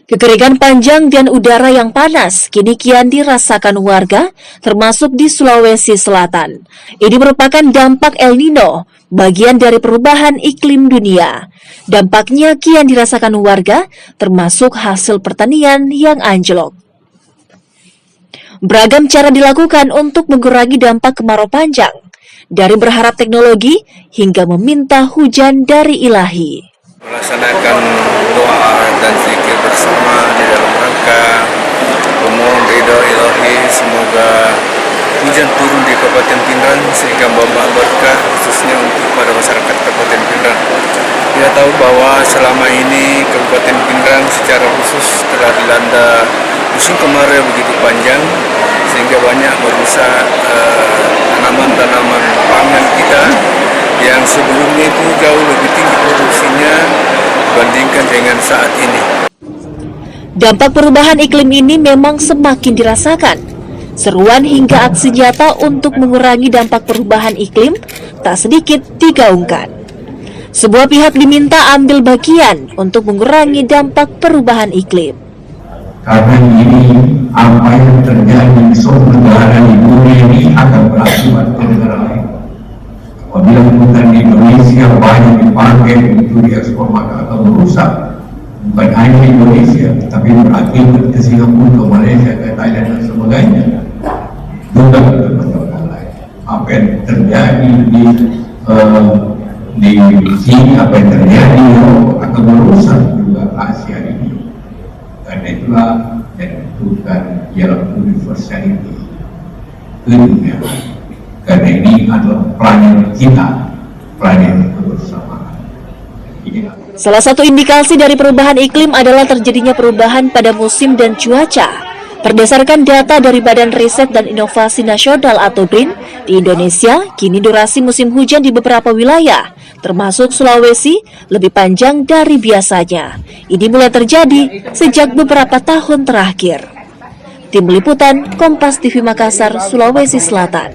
Kekeringan panjang dan udara yang panas kini kian dirasakan warga, termasuk di Sulawesi Selatan. Ini merupakan dampak El Nino, bagian dari perubahan iklim dunia. Dampaknya kian dirasakan warga, termasuk hasil pertanian yang anjlok. Beragam cara dilakukan untuk mengurangi dampak kemarau panjang, dari berharap teknologi hingga meminta hujan dari Ilahi. Melaksanakan doa dan zikir bersama di dalam rangka memohon ridho Ilahi, semoga hujan turun di Kabupaten Pindrang sehingga membawa berkah khususnya untuk pada masyarakat Kabupaten Pindrang. Kita tahu bahwa selama ini Kabupaten Pindrang secara khusus telah dilanda musim kemarau begitu panjang sehingga banyak merusak tanaman-tanaman pangan kita yang sebelumnya itu jauh lebih tinggi produksinya dibandingkan dengan saat ini. Dampak perubahan iklim ini memang semakin dirasakan. Seruan hingga aksi nyata untuk mengurangi dampak perubahan iklim tak sedikit digaungkan. Sebuah pihak diminta ambil bagian untuk mengurangi dampak perubahan iklim. Karena ini apa yang terjadi di seluruh negara di dunia ini akan berakibat ke negara lain. Apabila hutan di Indonesia banyak dipakai untuk diekspor, maka akan merusak bukan hanya Indonesia, tapi berakibat ke Singapura, ke Malaysia, ke Thailand dan sebagainya. Juga ke tempat-tempat lain. Apa yang terjadi di sini, apa yang terjadi akan merusak juga Asia ini. Karena itulah yang tentukan ialah universality ke dunia. Karena ini adalah planet kita, planet kebersamaan. Salah satu indikasi dari perubahan iklim adalah terjadinya perubahan pada musim dan cuaca. Berdasarkan data dari Badan Riset dan Inovasi Nasional atau BRIN, di Indonesia, kini durasi musim hujan di beberapa wilayah, termasuk Sulawesi, lebih panjang dari biasanya. Ini mulai terjadi sejak beberapa tahun terakhir. Tim Liputan, Kompas TV Makassar, Sulawesi Selatan.